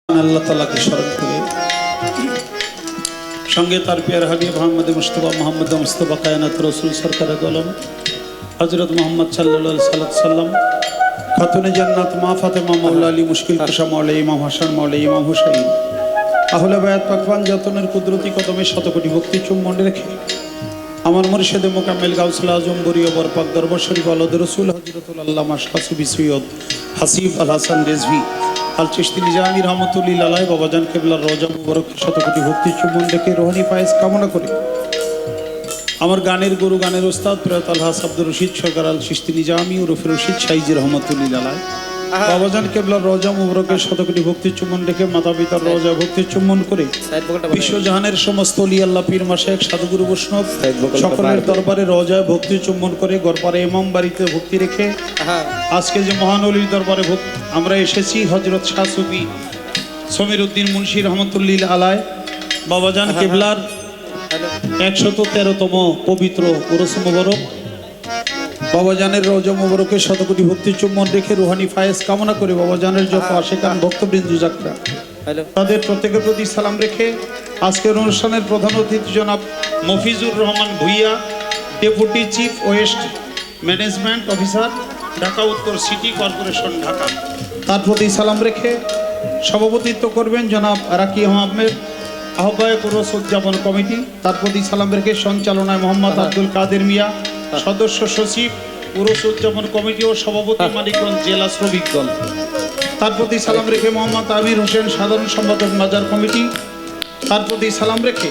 আল্লাহ তাআলাকে স্মরণ করে সঙ্গে তার প্রিয় হাবিব মোহাম্মদ মুস্তাফা কায়নাত রাসূল সরকার আলম হযরত মুহাম্মদ সাল্লাল্লাহু আলাইহি সাল্লাম খাতুনে জান্নাত মা ফাতেমা মাওলা আলী মুশকিল কুশা মাওলা ইমাম হাসান মাওলা ইমাম হুসাইন আহলে বায়াত পাকওয়ান জাতনের কুদরতি কদমে শতকোটি ভক্তি চুম্বন রেখে আমার মুর্শিদে মোকাম্মেল গাউসুল আজম বরিয় বরপাক দরবার শরীফ আলাদ রাসূল হযরতুল আল্লামা শাসুবি সৈয়দ হাসিব আল হাসান রেজভি আল চিশতি নিজামী রহমাতুল্লাহি আলাইহি বাবাজান কিবলার রওজা মুবারক শতকোটি ভক্তি চুম্বন রেখে রোহানি ফায়েজ কামনা করে আমার গানের গুরু গানের ওস্তাদ প্রয়াত আলহাজ আব্দুর রশিদ সরকার আল চিশতি নিজামী ওরফে রশিদ সাইজি রহমাতুল্লাহি আলাইহি বাবাজান কিবলার রওজা মুবারকের শতকোটি ভক্তি চুম্বন রেখে মাতা পিতার রওজা ভক্তি চুম্বন করে বিশ্বজাহানের সমস্ত ওলি আল্লাহ পীর মাশায়েখ সাধুগুরু বৈষ্ণব সকলের দরবারে রওজায় ভক্তি চুম্বন করে গড়পাড়ে ইমাম বাড়িতে ভক্তি রেখে আজকে যে মহান ওলির দরবারে আমরা এসেছি হযরত শাহ সুফি সমীর উদ্দিন মুন্সি রহমাতুল্লাহি আলাইহি বাবাজান কিবলার 113তম পবিত্র উরুস মুবারক বাবাজানের রওজা মুবারকের শতকোটি ভক্তি চুম্বন রেখে রুহানি ফায়েজ কামনা করে বাবাজানের যত আশিকান ভক্তবৃন্দ যাত্রা তাদের প্রত্যেকের প্রতি সালাম রেখে আজকের অনুষ্ঠানের প্রধান অতিথি জনাব Mofizur Rahman Bhuiyan deputy chief waste management officer Dhaka উত্তর সিটি কর্পোরেশন ঢাকা তার প্রতি সালাম রেখে সভাপতিত্ব করবেন জনাব রাকি আহমেদ আহ্বায়ক উরুস উদযাপন কমিটি তার প্রতি সালাম রেখে সঞ্চালনায় মোহাম্মদ আব্দুল কাদের মিয়া সদস্য সচিব উরুস উদযাপন কমিটি ও সভাপতি মানিকগঞ্জ জেলা শ্রমিক দল তার প্রতি সালাম রেখে মোহাম্মদ আমির হোসেন সাধারণ সম্পাদক মাজার কমিটি তার প্রতি সালাম রেখে